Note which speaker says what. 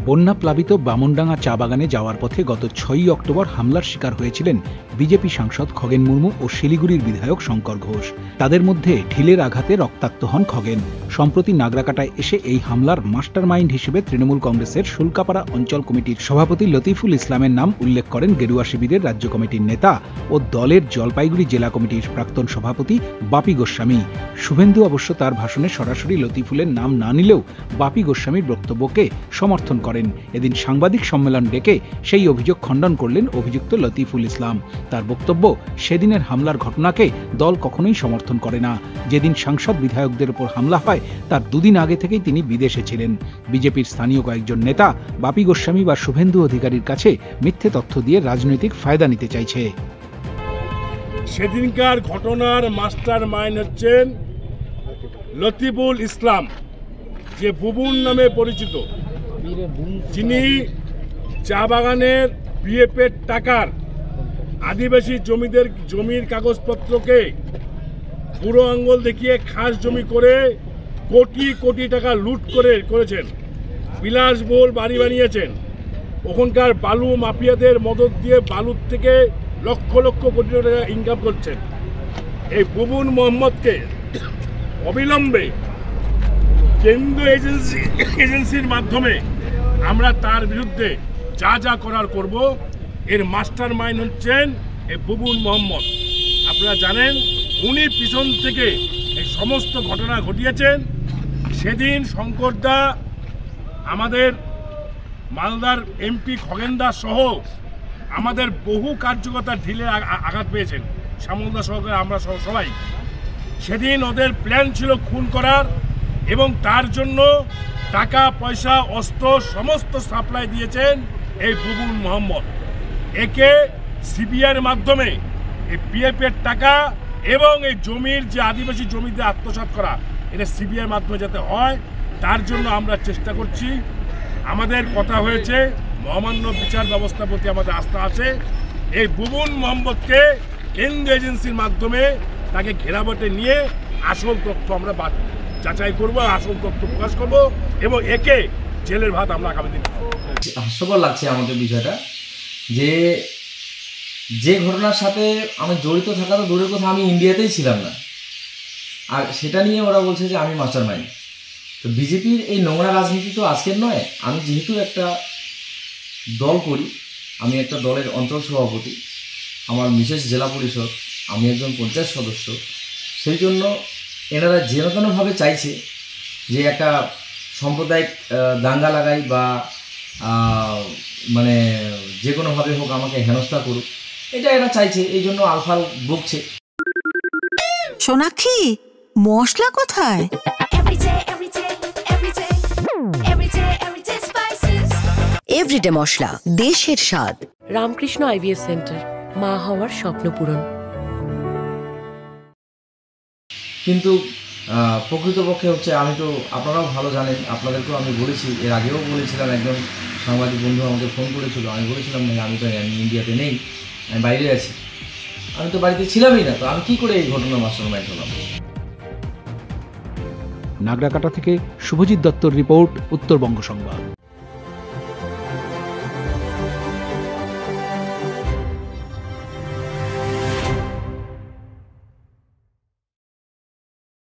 Speaker 1: বন্যাপ্লাবিত বামনডাঙ্গা চা বাগানে যাওয়ার পথে গত ৬ই অক্টোবর হামলার শিকার হয়েছিলেন বিজেপি সাংসদ খগেন মুর্মু ও শিলিগুড়ির বিধায়ক শঙ্কর ঘোষ। তাদের মধ্যে ঢিলের আঘাতে রক্তাক্ত হন খগেন। সম্প্রতি নাগরাকাটায় এসে এই হামলার মাস্টারমাইন্ড হিসেবে তৃণমূল কংগ্রেসের শুল্কাপাড়া অঞ্চল কমিটির সভাপতি লতিফুল ইসলামের নাম উল্লেখ করেন গেরুয়া শিবিরের রাজ্য কমিটির নেতা ও দলের জলপাইগুড়ি জেলা কমিটির প্রাক্তন সভাপতি বাপি গোস্বামী। শুভেন্দু অবশ্য তার ভাষণে সরাসরি লতিফুলের নাম না নিলেও বাপি গোস্বামীর বক্তব্যকে সমর্থন করেন। এদিন সাংবাদিক সম্মেলন ডেকে সেই অভিযোগ খণ্ডন করলেন অভিযুক্ত লতিফুল ইসলাম। তার বক্তব্য, সেদিনের হামলার ঘটনাকে দল কখনোই সমর্থন করে না। যেদিন সাংসদ বিধায়কদের উপর হামলা হয় তার দুদিন আগে থেকেই তিনি বিদেশে ছিলেন। বিজেপির স্থানীয় কয়েকজন নেতা বাপি গোস্বামী বা শুভেন্দু অধিকারীর কাছে মিথ্যে তথ্য দিয়ে রাজনৈতিক ফায়দা নিতে চাইছে।
Speaker 2: সেদিনকার ঘটনার মাস্টার মাইন্ড হচ্ছেন লতিফুল ইসলাম, যে বুবুন নামে পরিচিত, যিনি চা বাগানের বিএফের টাকার আদিবাসী জমির কাগজপত্রকে বুড়ো আঙ্গুল দেখিয়ে খাস জমি করে কোটি কোটি টাকা লুট করেছেন, বিলাসবহুল বাড়ি বানিয়েছেন। ওখানকার বালু মাফিয়াদের মদত দিয়ে বালুর থেকে লক্ষ লক্ষ কোটি টাকা ইনকাম করছেন। এই বুবুন মোহাম্মদকে অবিলম্বে কেন্দ্রীয় এজেন্সির মাধ্যমে আমরা তার বিরুদ্ধে যা যা করার করব। এর মাস্টার মাইন্ড হচ্ছেন এই বুবুন মোহাম্মদ। আপনারা জানেন উনি পিছন থেকে এই সমস্ত ঘটনা ঘটিয়েছেন। সেদিন শঙ্করদা, আমাদের মালদার এমপি খগেনদা সহ আমাদের বহু কার্যকর্তা ঢিলে আঘাত পেয়েছেন, শ্যামলদা সহকারে আমরা সবাই। সেদিন ওদের প্ল্যান ছিল খুন করার, এবং তার জন্য টাকা পয়সা অস্ত্র সমস্ত সাপ্লাই দিয়েছেন এই বুবুন মোহাম্মদ। একে সিবিআইয়ের মাধ্যমে এই পিএফের টাকা এবং এই জমির যে আদিবাসী জমিতে আত্মসাৎ করা, এটা সিবিআইয়ের মাধ্যমে যাতে হয় তার জন্য আমরা চেষ্টা করছি। আমাদের কথা হয়েছে, মহামান্য বিচার ব্যবস্থার প্রতি আমাদের আস্থা আছে। এই বুবুন মোহাম্মদকে কেন্দ্রীয় এজেন্সির মাধ্যমে তাকে ঘেরাবটে নিয়ে আসল তথ্য আমরা যাচাই করবো, আসল তথ্য প্রকাশ করবো, এবং একে জেলের ভাত আমরা আগামী দিন।
Speaker 3: হাস্যকর লাগছে আমাদের বিষয়টা, যে ঘটনার সাথে আমি জড়িত থাকা তো দূরের কথা, আমি ইন্ডিয়াতেই ছিলাম না, আর সেটা নিয়ে ওরা বলছে যে আমি মাস্টার মাইন্ড। তো বিজেপির এই নোংরা রাজনীতি তো আজকের নয়। আমি যেহেতু একটা দল করি, আমি একটা দলের অঞ্চল সভাপতি, আমার বিশেষ জেলা পরিষদ, আমি একজন পঞ্চায়েত সদস্য, সেই জন্য এনারা যেন তেনভাবে চাইছে যে একটা সাম্প্রদায়িক দাঙ্গা লাগাই বা মানে যে কোনোভাবে হোক আমাকে হেনস্থা করুক, এটা এরা চাইছে, এই জন্য আলফাল বকছে।
Speaker 4: সোনাক্ষী, মশলা কোথায়? এভরিডে মশলা, দেশের স্বাদ।
Speaker 5: রামকৃষ্ণ আইভিএফ সেন্টার, মা হওয়ার স্বপ্ন পূরণ।
Speaker 3: কিন্তু প্রকৃতপক্ষে হচ্ছে, আমি তো আপনারাও ভালো জানেন, আপনাদেরকেও আমি বলেছি, এর আগেও বলেছিলাম, একজন সাংবাদিক বন্ধু আমাকে ফোন করেছিল, আমি বলেছিলাম না, আমি তো ইন্ডিয়াতে নেই, আমি বাইরে আছি, আমি তো বাড়িতে ছিলামই না, তো আমি কী করে এই ঘটনা মাস্টারমাইন্ড হলাম।
Speaker 1: নাগরাকাটা থেকে শুভজিৎ দত্তর রিপোর্ট, উত্তরবঙ্গ সংবাদ।